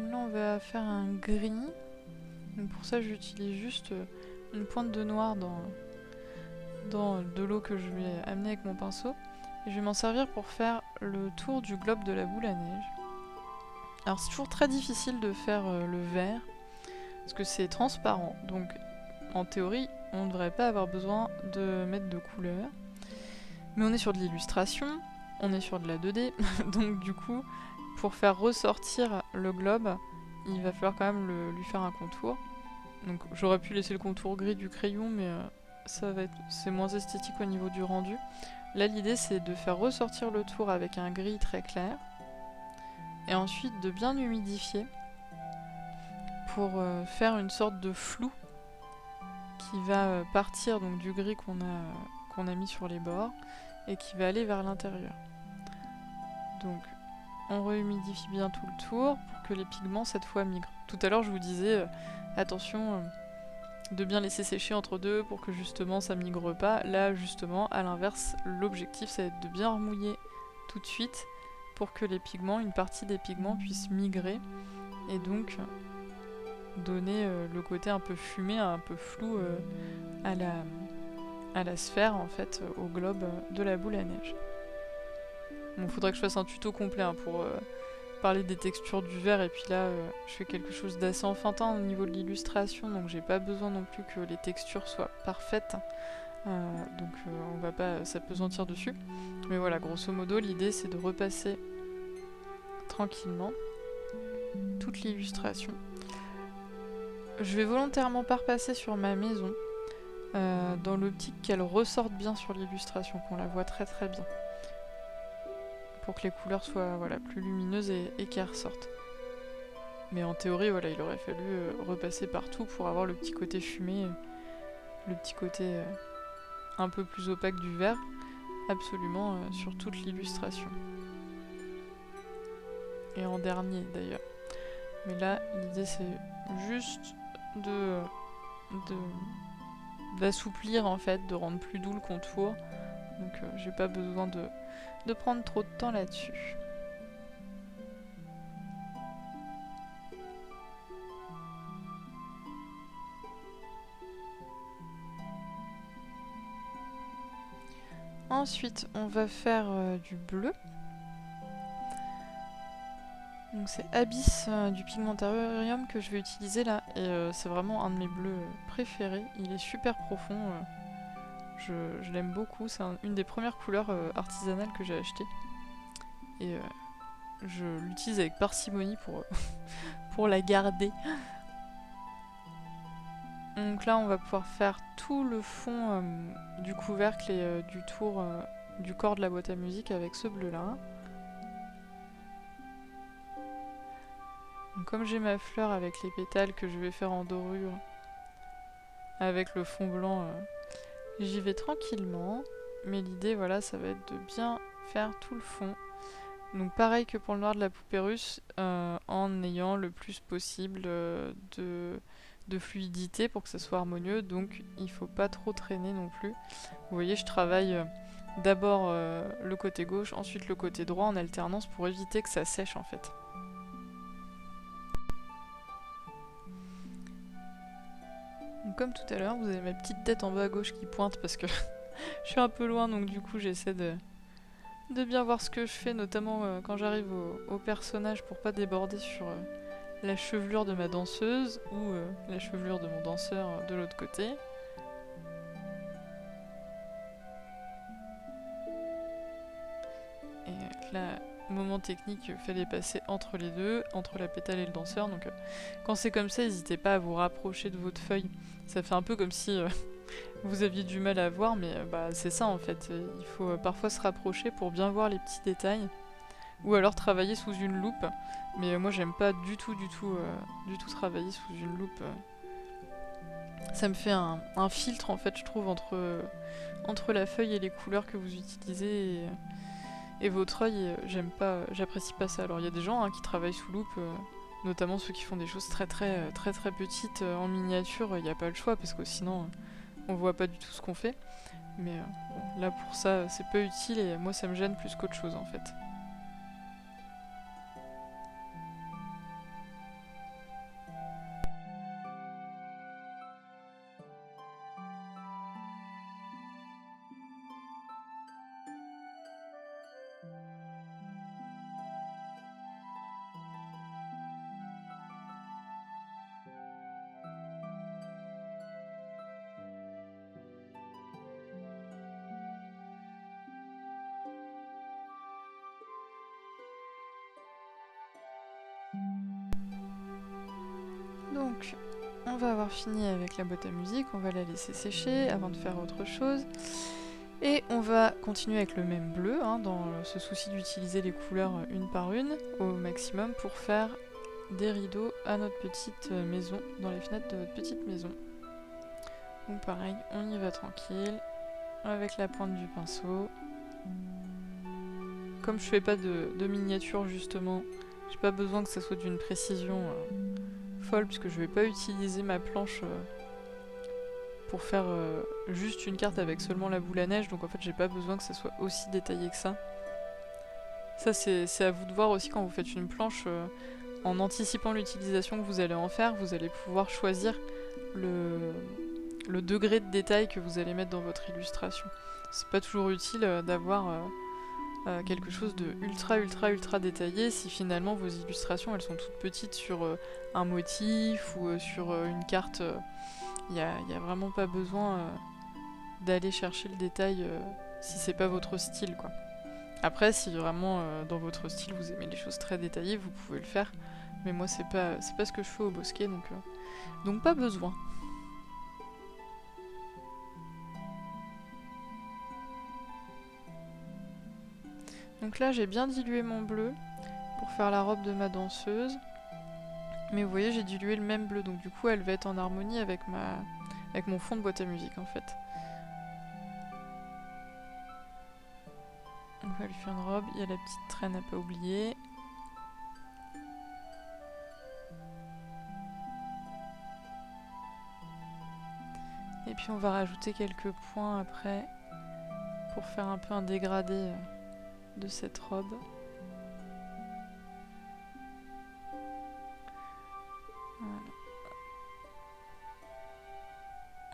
Là, on va faire un gris. Donc pour ça, j'utilise juste une pointe de noir dans de l'eau que je vais amener avec mon pinceau. Et je vais m'en servir pour faire le tour du globe de la boule à neige. Alors c'est toujours très difficile de faire le vert, parce que c'est transparent. Donc en théorie, on ne devrait pas avoir besoin de mettre de couleur. Mais on est sur de l'illustration, on est sur de la 2D, donc du coup, pour faire ressortir le globe, il va falloir quand même lui faire un contour. Donc j'aurais pu laisser le contour gris du crayon, mais c'est moins esthétique au niveau du rendu. Là l'idée c'est de faire ressortir le tour avec un gris très clair, et ensuite de bien humidifier pour faire une sorte de flou qui va partir donc du gris qu'on a mis sur les bords et qui va aller vers l'intérieur. Donc on rehumidifie bien tout le tour pour que les pigments cette fois migrent. Tout à l'heure je vous disais attention de bien laisser sécher entre deux pour que justement ça migre pas. Là justement à l'inverse, l'objectif ça va être de bien remouiller tout de suite pour que les pigments, une partie des pigments puissent migrer et donc donner le côté un peu fumé, un peu flou à la sphère en fait, au globe de la boule à neige. Bon, faudrait que je fasse un tuto complet pour parler des textures du verre, et puis là je fais quelque chose d'assez enfantin au niveau de l'illustration, donc j'ai pas besoin non plus que les textures soient parfaites, donc on va pas s'apesantir dessus. Mais voilà, grosso modo l'idée c'est de repasser tranquillement toute l'illustration. Je vais volontairement pas repasser sur ma maison, dans l'optique qu'elle ressorte bien sur l'illustration, qu'on la voit très très bien. Pour que les couleurs soient plus lumineuses et qu'elles ressortent. Mais en théorie, il aurait fallu repasser partout pour avoir le petit côté fumé, le petit côté un peu plus opaque du vert, absolument sur toute l'illustration. Et en dernier d'ailleurs. Mais là, l'idée c'est juste d'assouplir en fait, de rendre plus doux le contour. Donc j'ai pas besoin de prendre trop de temps là-dessus. Ensuite, on va faire du bleu. Donc c'est Abyss du Pigmentarium que je vais utiliser là. Et c'est vraiment un de mes bleus préférés. Il est super profond. Je l'aime beaucoup. C'est une des premières couleurs artisanales que j'ai achetées. Et je l'utilise avec parcimonie pour la garder. Donc là, on va pouvoir faire tout le fond du couvercle et du tour du corps de la boîte à musique avec ce bleu-là. Donc comme j'ai ma fleur avec les pétales que je vais faire en dorure, avec le fond blanc, j'y vais tranquillement. Mais l'idée, ça va être de bien faire tout le fond. Donc pareil que pour le noir de la poupée russe, en ayant le plus possible de fluidité pour que ça soit harmonieux, donc il faut pas trop traîner non plus. Vous voyez, je travaille d'abord le côté gauche, ensuite le côté droit en alternance pour éviter que ça sèche en fait. Donc, comme tout à l'heure, vous avez ma petite tête en bas à gauche qui pointe parce que je suis un peu loin, donc du coup j'essaie de bien voir ce que je fais, notamment quand j'arrive au personnage pour pas déborder sur la chevelure de ma danseuse ou la chevelure de mon danseur de l'autre côté. Et là, moment technique, il fallait passer entre les deux, entre la pétale et le danseur. Donc quand c'est comme ça, n'hésitez pas à vous rapprocher de votre feuille. Ça fait un peu comme si vous aviez du mal à voir, mais c'est ça en fait. Il faut parfois se rapprocher pour bien voir les petits détails. Ou alors travailler sous une loupe. Mais moi j'aime pas du tout travailler sous une loupe Ça me fait un filtre en fait, je trouve, entre la feuille et les couleurs que vous utilisez et votre œil. J'aime pas, j'apprécie pas ça. Alors il y a des gens qui travaillent sous loupe, notamment ceux qui font des choses très petites en miniature. Il n'y a pas le choix parce que sinon on voit pas du tout ce qu'on fait. Mais bon, là pour ça c'est pas utile et moi ça me gêne plus qu'autre chose en fait. Donc, on va avoir fini avec la boîte à musique, on va la laisser sécher avant de faire autre chose. Et on va continuer avec le même bleu, dans ce souci d'utiliser les couleurs une par une au maximum pour faire des rideaux à notre petite maison, dans les fenêtres de votre petite maison. Donc pareil, on y va tranquille, avec la pointe du pinceau. Comme je fais pas de miniature justement, j'ai pas besoin que ça soit d'une précision folle, puisque je vais pas utiliser ma planche pour faire juste une carte avec seulement la boule à neige, donc en fait j'ai pas besoin que ça soit aussi détaillé que ça. Ça c'est à vous de voir aussi quand vous faites une planche, en anticipant l'utilisation que vous allez en faire, vous allez pouvoir choisir le degré de détail que vous allez mettre dans votre illustration. C'est pas toujours utile d'avoir quelque chose de ultra détaillé si finalement vos illustrations elles sont toutes petites sur un motif ou sur une carte. Il y a vraiment pas besoin d'aller chercher le détail si c'est pas votre style quoi. Après si vraiment dans votre style vous aimez les choses très détaillées, vous pouvez le faire, mais moi c'est pas ce que je fais au bosquet, donc pas besoin. Donc là j'ai bien dilué mon bleu pour faire la robe de ma danseuse. Mais vous voyez j'ai dilué le même bleu, donc du coup elle va être en harmonie avec mon fond de boîte à musique en fait. On va lui faire une robe, il y a la petite traîne à pas oublier. Et puis on va rajouter quelques points après pour faire un peu un dégradé de cette robe. Voilà.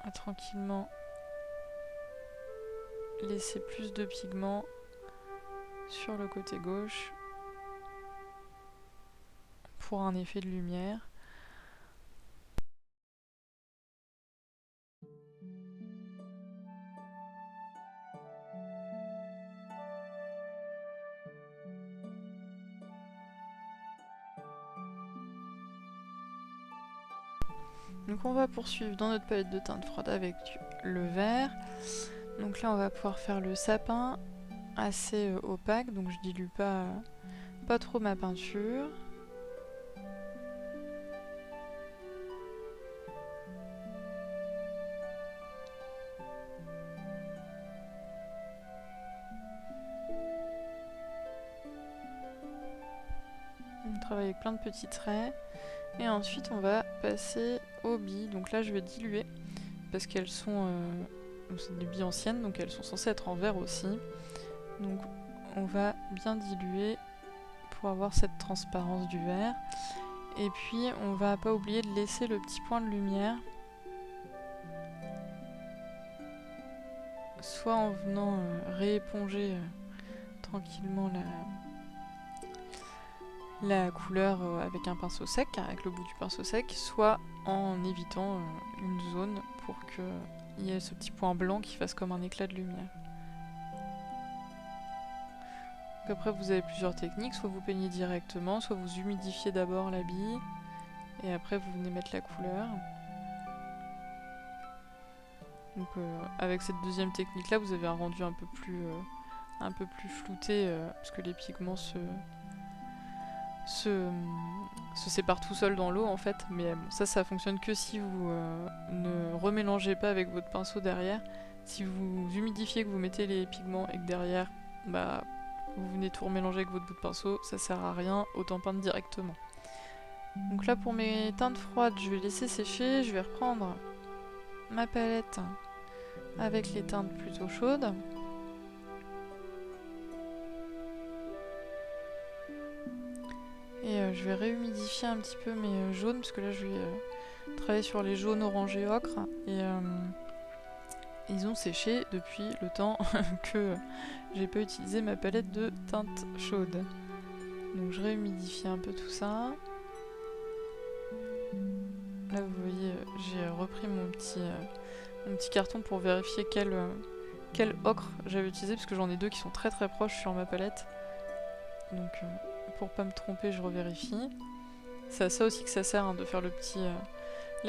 On va tranquillement laisser plus de pigments sur le côté gauche pour un effet de lumière. Donc on va poursuivre dans notre palette de teinte froide avec le vert. Donc là on va pouvoir faire le sapin assez opaque, donc je dilue pas trop ma peinture. On travaille avec plein de petits traits. Et ensuite on va passer aux billes. Donc là je vais diluer parce qu'elles sont... c'est des billes anciennes, donc elles sont censées être en vert aussi. Donc on va bien diluer pour avoir cette transparence du vert. Et puis on va pas oublier de laisser le petit point de lumière. Soit en venant rééponger tranquillement la couleur avec un pinceau sec, avec le bout du pinceau sec, soit en évitant une zone pour qu'il y ait ce petit point blanc qui fasse comme un éclat de lumière. Donc après vous avez plusieurs techniques, soit vous peignez directement, soit vous humidifiez d'abord la bille, et après vous venez mettre la couleur. Donc avec cette deuxième technique là vous avez un rendu un peu plus flouté parce que les pigments se se sépare tout seul dans l'eau en fait, mais bon, ça fonctionne que si vous ne remélangez pas avec votre pinceau derrière. Si vous humidifiez, que vous mettez les pigments et que derrière, bah, vous venez tout remélanger avec votre bout de pinceau, ça sert à rien, autant peindre directement. Donc là pour mes teintes froides, je vais laisser sécher, je vais reprendre ma palette avec les teintes plutôt chaudes. Et je vais réhumidifier un petit peu mes jaunes, parce que là je vais travailler sur les jaunes, orange et ocre. Et ils ont séché depuis le temps que j'ai pas utilisé ma palette de teintes chaudes. Donc je réhumidifie un peu tout ça. Là vous voyez, j'ai repris mon petit carton pour vérifier quel ocre j'avais utilisé, parce que j'en ai deux qui sont très très proches sur ma palette. Donc pour pas me tromper, je revérifie. C'est à ça aussi que ça sert, hein, de faire la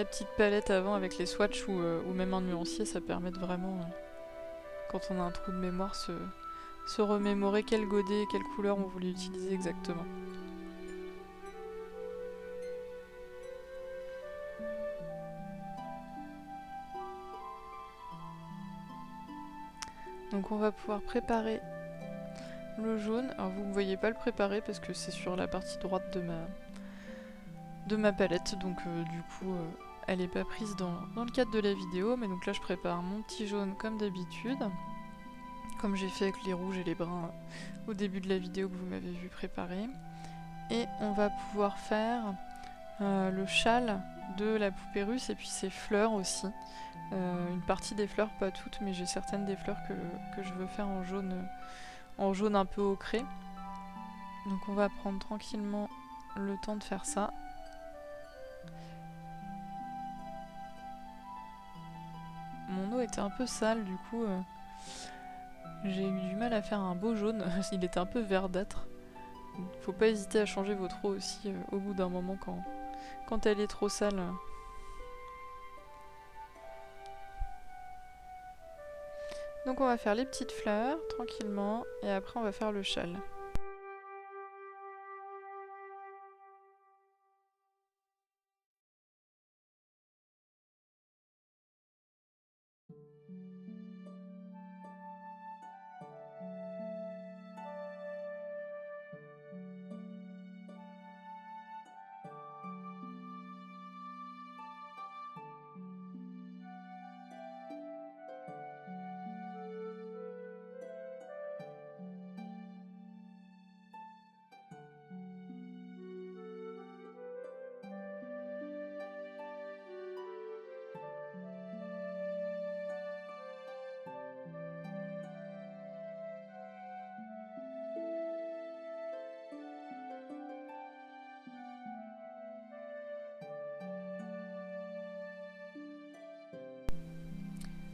petite palette avant avec les swatchs ou même un nuancier. Ça permet de vraiment, quand on a un trou de mémoire, se remémorer quel godet, quelle couleur on voulait utiliser exactement. Donc on va pouvoir préparer le jaune. Alors vous ne voyez pas le préparer parce que c'est sur la partie droite de ma palette, donc du coup elle n'est pas prise dans le cadre de la vidéo, mais donc là je prépare mon petit jaune comme d'habitude, comme j'ai fait avec les rouges et les bruns au début de la vidéo que vous m'avez vu préparer. Et on va pouvoir faire le châle de la poupée russe et puis ses fleurs aussi. Une partie des fleurs, pas toutes, mais j'ai certaines des fleurs que je veux faire en jaune un peu ocré. Donc on va prendre tranquillement le temps de faire ça. Mon eau était un peu sale, du coup j'ai eu du mal à faire un beau jaune. Il était un peu verdâtre. Faut pas hésiter à changer votre eau aussi au bout d'un moment quand elle est trop sale. Donc on va faire les petites fleurs tranquillement et après on va faire le châle.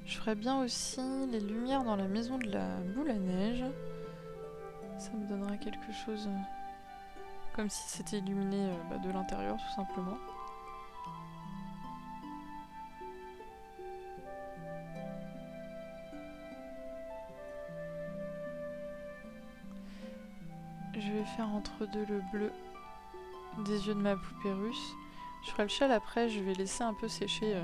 Je ferais bien aussi les lumières dans la maison de la boule à neige. Ça me donnera quelque chose comme si c'était illuminé de l'intérieur tout simplement. Je vais faire entre deux le bleu des yeux de ma poupée russe. Je ferai le châle après, je vais laisser un peu sécher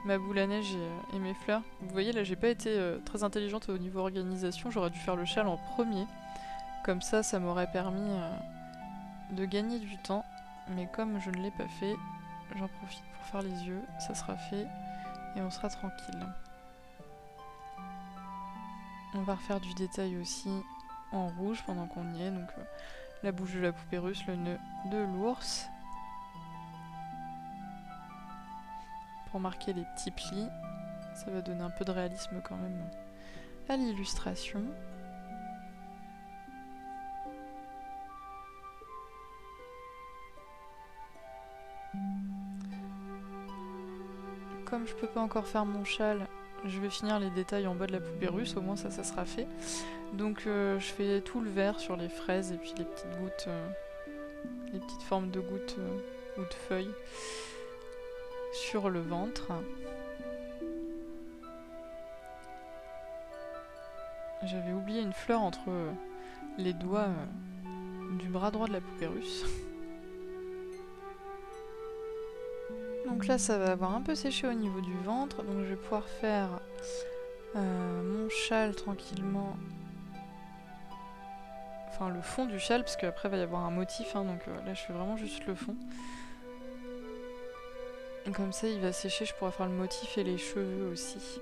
ma boule à neige et mes fleurs. Vous voyez là j'ai pas été très intelligente au niveau organisation, j'aurais dû faire le châle en premier. Comme ça m'aurait permis de gagner du temps. Mais comme je ne l'ai pas fait, j'en profite pour faire les yeux, ça sera fait et on sera tranquille. On va refaire du détail aussi en rouge pendant qu'on y est, donc la bouche de la poupée russe, le nœud de l'ours. Pour marquer les petits plis, ça va donner un peu de réalisme quand même à l'illustration. Comme je peux pas encore faire mon châle, je vais finir les détails en bas de la poupée russe, au moins ça sera fait. Donc je fais tout le vert sur les fraises et puis les petites gouttes, les petites formes de gouttes ou de feuilles sur le ventre. J'avais oublié une fleur entre les doigts du bras droit de la poupée russe. Donc là ça va avoir un peu séché au niveau du ventre, donc je vais pouvoir faire mon châle tranquillement. Enfin le fond du châle, parce qu'après il va y avoir un motif, hein, donc là je fais vraiment juste le fond. Et comme ça il va sécher, je pourrai faire le motif et les cheveux aussi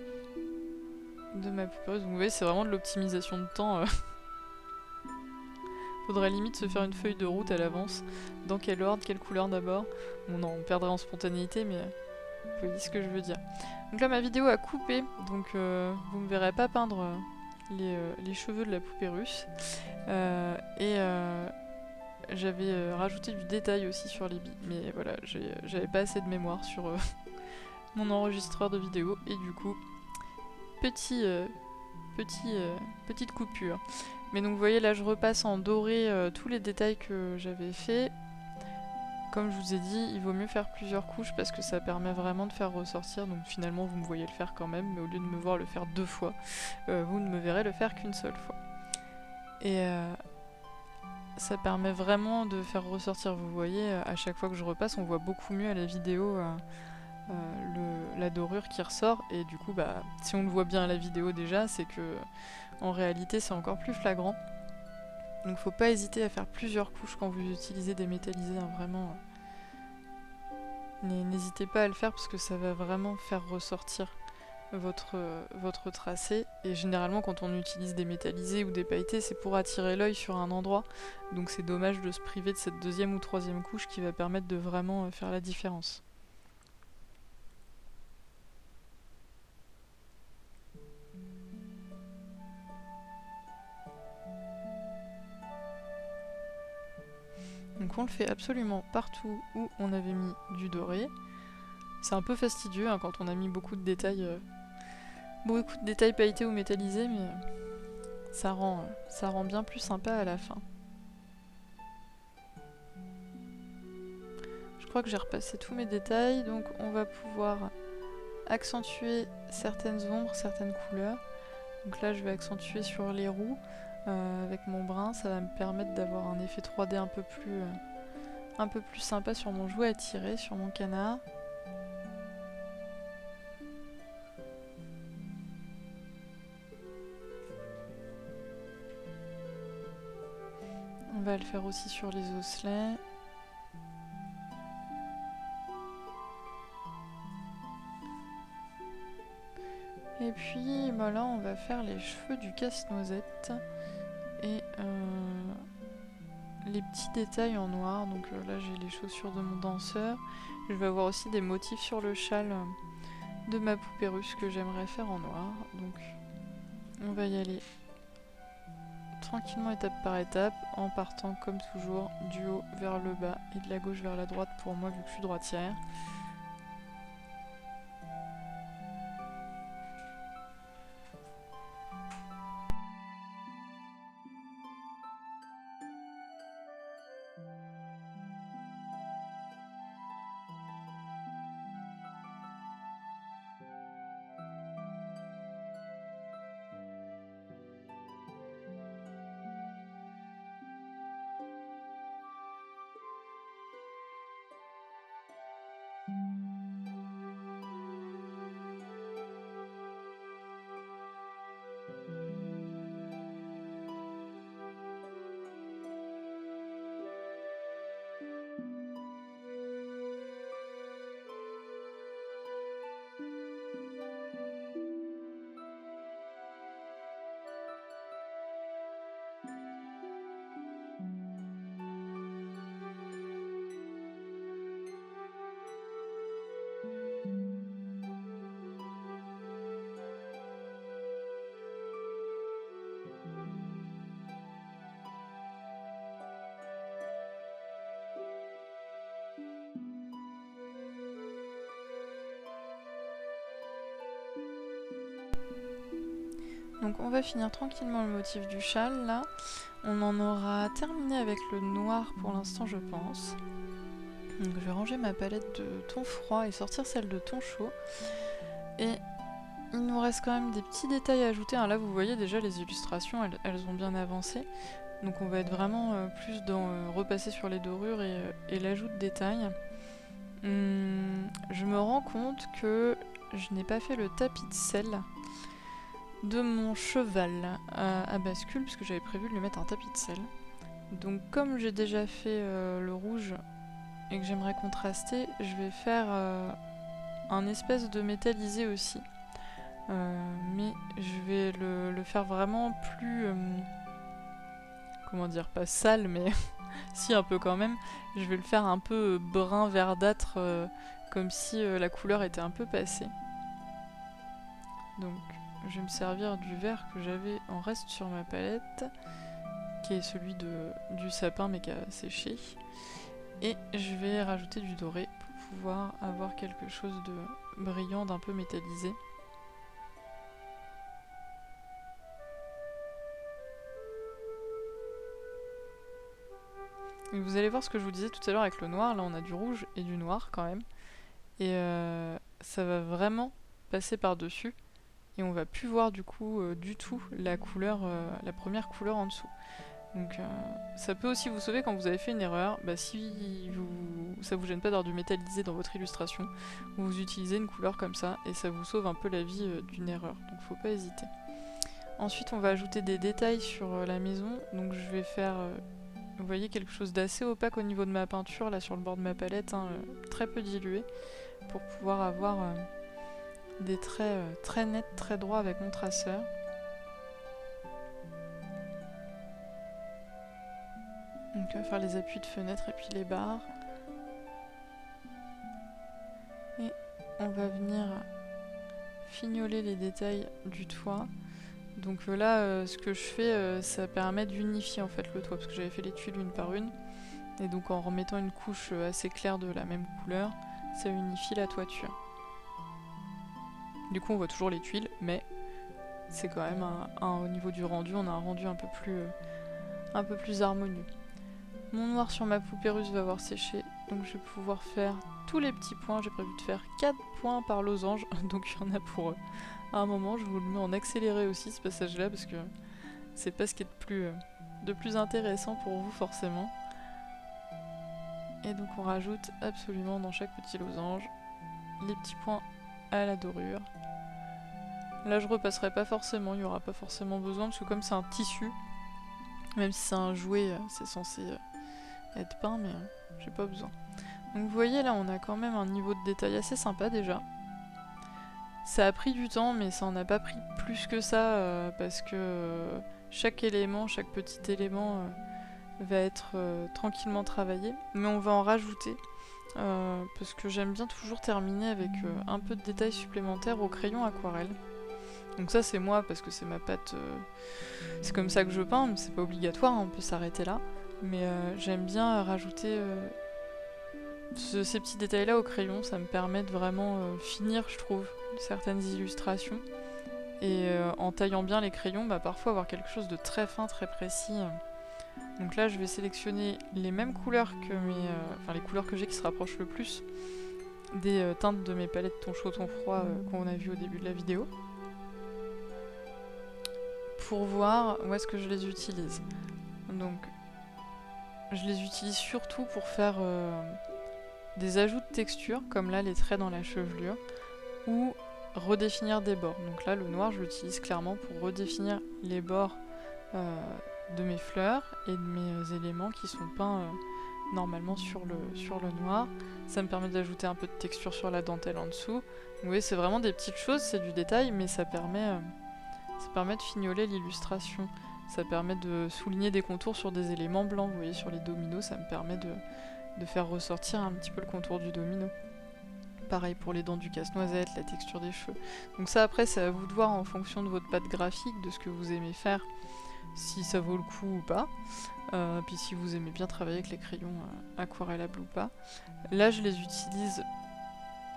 de ma poupéuse. Donc vous voyez, c'est vraiment de l'optimisation de temps. Faudrait limite se faire une feuille de route à l'avance. Dans quel ordre, quelle couleur d'abord. Bon non, on perdrait en spontanéité, mais vous voyez ce que je veux dire. Donc là ma vidéo a coupé, donc vous me verrez pas peindre les cheveux de la poupée russe. J'avais rajouté du détail aussi sur les billes, mais voilà, j'avais pas assez de mémoire sur mon enregistreur de vidéo, et du coup, petite coupure. Mais donc vous voyez là je repasse en doré tous les détails que j'avais fait. Comme je vous ai dit, il vaut mieux faire plusieurs couches parce que ça permet vraiment de faire ressortir. Donc finalement vous me voyez le faire quand même, mais au lieu de me voir le faire 2 fois, vous ne me verrez le faire qu'une seule fois. Et ça permet vraiment de faire ressortir, vous voyez, à chaque fois que je repasse, on voit beaucoup mieux à la vidéo la dorure qui ressort. Et du coup, bah, si on le voit bien à la vidéo déjà, c'est que en réalité c'est encore plus flagrant. Donc faut pas hésiter à faire plusieurs couches quand vous utilisez des métallisés, hein, vraiment. N'hésitez pas à le faire parce que ça va vraiment faire ressortir votre tracé. Et généralement quand on utilise des métallisés ou des pailletés, c'est pour attirer l'œil sur un endroit. Donc c'est dommage de se priver de cette deuxième ou troisième couche qui va permettre de vraiment faire la différence. Donc on le fait absolument partout où on avait mis du doré. C'est un peu fastidieux hein, quand on a mis beaucoup de détails pailletés ou métallisés, mais ça rend bien plus sympa à la fin. Je crois que j'ai repassé tous mes détails, donc on va pouvoir accentuer certaines ombres, certaines couleurs. Donc là je vais accentuer sur les roues avec mon brin, ça va me permettre d'avoir un effet 3D un peu plus sympa sur mon jouet à tirer, sur mon canard. On va le faire aussi sur les osselets. Et puis bah là on va faire les cheveux du casse-noisette et les petits détails en noir. Donc là j'ai les chaussures de mon danseur. Je vais avoir aussi des motifs sur le châle de ma poupée russe que j'aimerais faire en noir. Donc on va y aller tranquillement étape par étape en partant comme toujours du haut vers le bas et de la gauche vers la droite pour moi vu que je suis droitière. Donc on va finir tranquillement le motif du châle là. On en aura terminé avec le noir pour l'instant je pense. Donc je vais ranger ma palette de ton froid et sortir celle de ton chaud. Et il nous reste quand même des petits détails à ajouter. Là vous voyez déjà les illustrations, elles ont bien avancé. Donc on va être vraiment plus dans repasser sur les dorures et l'ajout de détails. je me rends compte que je n'ai pas fait le tapis de selle de mon cheval à bascule, parce que j'avais prévu de lui mettre un tapis de selle. Donc comme j'ai déjà fait le rouge et que j'aimerais contraster, je vais faire un espèce de métallisé aussi. Mais je vais le faire vraiment plus... comment dire, pas sale, mais si un peu quand même. Je vais le faire un peu brun verdâtre, comme si la couleur était un peu passée. Donc je vais me servir du vert que j'avais en reste sur ma palette, qui est celui du sapin mais qui a séché. Et je vais rajouter du doré pour pouvoir avoir quelque chose de brillant, d'un peu métallisé. Et vous allez voir ce que je vous disais tout à l'heure avec le noir. Là on a du rouge et du noir quand même. Et ça va vraiment passer par-dessus. Et on va plus voir du coup du tout la couleur, la première couleur en dessous. Donc ça peut aussi vous sauver quand vous avez fait une erreur. Bah, si ça vous gêne pas d'avoir du métallisé dans votre illustration, vous utilisez une couleur comme ça et ça vous sauve un peu la vie d'une erreur. Donc faut pas hésiter. Ensuite on va ajouter des détails sur la maison. Donc je vais faire, vous voyez, quelque chose d'assez opaque au niveau de ma peinture, là sur le bord de ma palette, hein, très peu dilué, pour pouvoir avoir des traits très nets, très droits avec mon traceur. Donc on va faire les appuis de fenêtre et puis les barres. Et on va venir fignoler les détails du toit. Donc là, ce que je fais, ça permet d'unifier en fait le toit, parce que j'avais fait les tuiles une par une. Et donc en remettant une couche assez claire de la même couleur, ça unifie la toiture. Du coup on voit toujours les tuiles, mais c'est quand même au niveau du rendu, on a un rendu un peu plus harmonieux. Mon noir sur ma poupée russe va avoir séché, donc je vais pouvoir faire tous les petits points. J'ai prévu de faire 4 points par losange, donc il y en a pour un moment. Je vous le mets en accéléré aussi ce passage-là, parce que c'est pas ce qui est de plus intéressant pour vous forcément. Et donc on rajoute absolument dans chaque petit losange les petits points à la dorure. Là je repasserai pas forcément, il n'y aura pas forcément besoin, parce que comme c'est un tissu, même si c'est un jouet, c'est censé être peint, mais j'ai pas besoin. Donc vous voyez là on a quand même un niveau de détail assez sympa déjà. Ça a pris du temps, mais ça en a pas pris plus que ça, parce que chaque élément, chaque petit élément va être tranquillement travaillé. Mais on va en rajouter, parce que j'aime bien toujours terminer avec un peu de détails supplémentaires au crayon aquarelle. Donc ça c'est moi, parce que c'est ma patte, c'est comme ça que je peins, mais c'est pas obligatoire, hein, on peut s'arrêter là. Mais j'aime bien rajouter ces petits détails là au crayon, ça me permet de vraiment finir, je trouve, certaines illustrations. Et en taillant bien les crayons, bah, parfois avoir quelque chose de très fin, très précis. Donc là je vais sélectionner les mêmes couleurs que les couleurs que j'ai qui se rapprochent le plus des teintes de mes palettes ton chaud, ton froid qu'on a vu au début de la vidéo, pour voir où est-ce que je les utilise. Donc je les utilise surtout pour faire des ajouts de texture, comme là les traits dans la chevelure, ou redéfinir des bords. Donc là le noir je l'utilise clairement pour redéfinir les bords de mes fleurs et de mes éléments qui sont peints normalement sur le noir. Ça me permet d'ajouter un peu de texture sur la dentelle en dessous. Vous voyez, c'est vraiment des petites choses, c'est du détail, mais ça permet de fignoler l'illustration. Ça permet de souligner des contours sur des éléments blancs. Vous voyez, sur les dominos, ça me permet de faire ressortir un petit peu le contour du domino. Pareil pour les dents du casse-noisette, la texture des cheveux. Donc ça, après, c'est à vous de voir en fonction de votre patte graphique, de ce que vous aimez faire, si ça vaut le coup ou pas. Puis si vous aimez bien travailler avec les crayons aquarellables ou pas. Là, je les utilise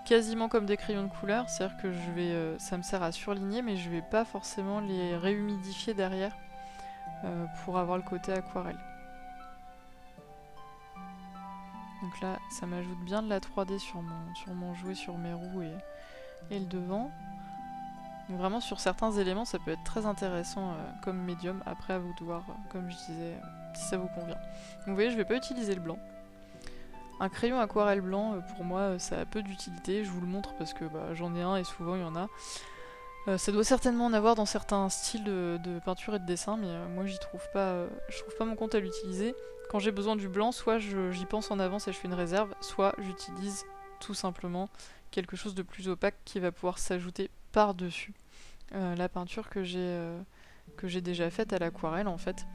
quasiment comme des crayons de couleur, c'est-à-dire que ça me sert à surligner, mais je vais pas forcément les réhumidifier derrière pour avoir le côté aquarelle. Donc là, ça m'ajoute bien de la 3D sur mon jouet, sur mes roues et le devant. Donc vraiment, sur certains éléments, ça peut être très intéressant comme médium. Après, à vous de voir, comme je disais, si ça vous convient. Donc vous voyez, je ne vais pas utiliser le blanc. Un crayon aquarelle blanc, pour moi, ça a peu d'utilité. Je vous le montre parce que j'en ai un et souvent il y en a. Ça doit certainement en avoir dans certains styles de peinture et de dessin, mais moi je trouve pas mon compte à l'utiliser. Quand j'ai besoin du blanc, soit j'y pense en avance et je fais une réserve, soit j'utilise tout simplement quelque chose de plus opaque qui va pouvoir s'ajouter par-dessus la peinture que j'ai déjà faite à l'aquarelle en fait.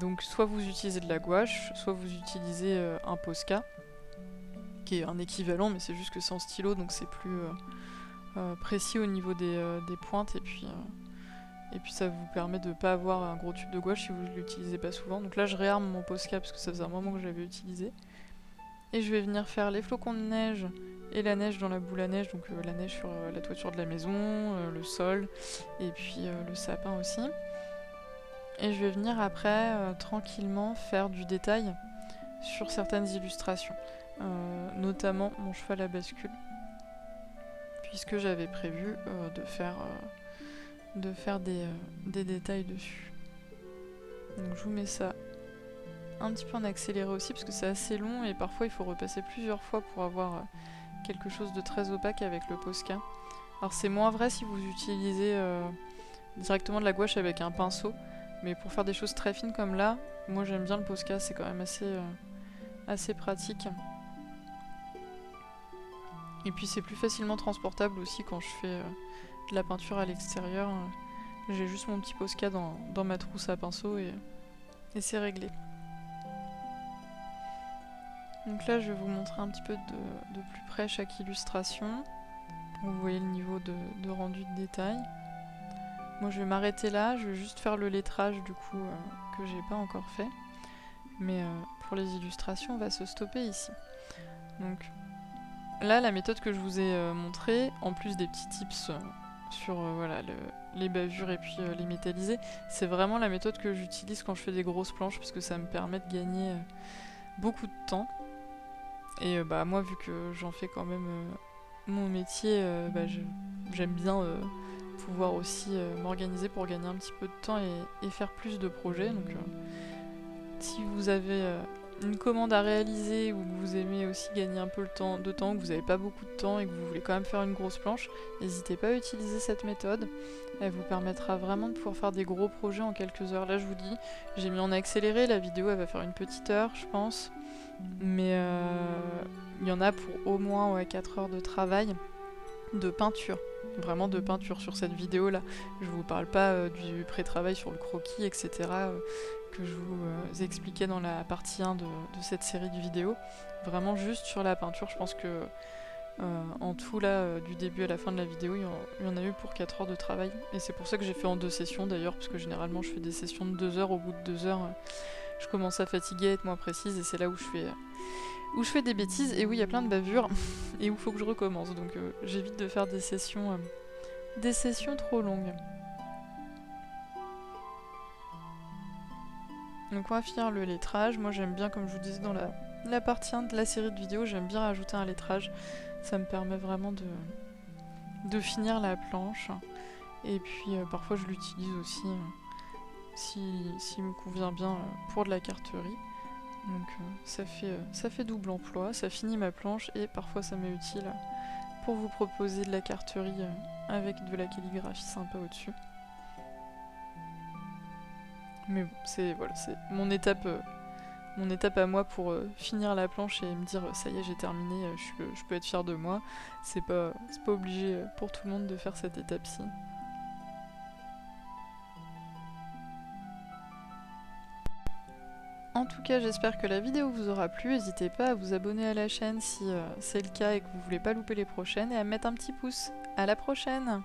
Donc soit vous utilisez de la gouache, soit vous utilisez un Posca, qui est un équivalent, mais c'est juste que c'est en stylo, donc c'est plus précis au niveau des pointes, et puis ça vous permet de pas avoir un gros tube de gouache si vous ne l'utilisez pas souvent. Donc là je réarme mon Posca parce que ça faisait un moment que je l'avais utilisé. Et je vais venir faire les flocons de neige et la neige dans la boule à neige, donc la neige sur la toiture de la maison, le sol, et puis le sapin aussi. Et je vais venir après tranquillement faire du détail sur certaines illustrations, notamment mon cheval à bascule, puisque j'avais prévu de faire des détails dessus. Donc je vous mets ça un petit peu en accéléré aussi parce que c'est assez long et parfois il faut repasser plusieurs fois pour avoir quelque chose de très opaque avec le Posca. Alors c'est moins vrai si vous utilisez directement de la gouache avec un pinceau, mais pour faire des choses très fines comme là, moi j'aime bien le Posca, c'est quand même assez pratique. Et puis c'est plus facilement transportable aussi quand je fais de la peinture à l'extérieur. J'ai juste mon petit Posca dans ma trousse à pinceau et c'est réglé. Donc là je vais vous montrer un petit peu de plus près chaque illustration. Vous voyez le niveau de rendu de détail. Moi je vais m'arrêter là, je vais juste faire le lettrage du coup que j'ai pas encore fait. Mais pour les illustrations on va se stopper ici. Donc là la méthode que je vous ai montrée, en plus des petits tips sur voilà, les bavures et puis les métallisés, c'est vraiment la méthode que j'utilise quand je fais des grosses planches parce que ça me permet de gagner beaucoup de temps. Et moi vu que j'en fais quand même mon métier, j'aime bien pouvoir aussi m'organiser pour gagner un petit peu de temps et faire plus de projets. Donc si vous avez une commande à réaliser ou que vous aimez aussi gagner un peu de temps, que vous n'avez pas beaucoup de temps et que vous voulez quand même faire une grosse planche, n'hésitez pas à utiliser cette méthode. Elle vous permettra vraiment de pouvoir faire des gros projets en quelques heures. Là je vous dis, j'ai mis en accéléré, la vidéo elle va faire une petite heure je pense. Mais il y en a pour au moins 4 heures de travail de peinture, vraiment de peinture sur cette vidéo là. Je vous parle pas du pré-travail sur le croquis etc. Que je vous expliquais dans la partie 1 de cette série de vidéos. Vraiment juste sur la peinture, je pense que en tout là, du début à la fin de la vidéo, il y en a eu pour 4 heures de travail. Et c'est pour ça que j'ai fait en 2 sessions d'ailleurs, parce que généralement je fais des sessions de 2 heures, au bout de 2 heures je commence à fatiguer, à être moins précise, et c'est là où je fais des bêtises, et où il y a plein de bavures, et où il faut que je recommence. Donc j'évite de faire des sessions trop longues. Donc on va finir le lettrage. Moi j'aime bien, comme je vous disais dans la partie 1 de la série de vidéos, j'aime bien rajouter un lettrage. Ça me permet vraiment de finir la planche. Et puis parfois je l'utilise aussi s'il me convient bien pour de la carterie. Donc ça fait double emploi, ça finit ma planche et parfois ça m'est utile pour vous proposer de la carterie avec de la calligraphie sympa au-dessus. Mais bon, c'est mon étape à moi pour finir la planche et me dire ça y est j'ai terminé, je peux être fière de moi. C'est pas obligé pour tout le monde de faire cette étape-ci. En tout cas, j'espère que la vidéo vous aura plu. N'hésitez pas à vous abonner à la chaîne si c'est le cas et que vous voulez pas louper les prochaines, et à mettre un petit pouce. À la prochaine!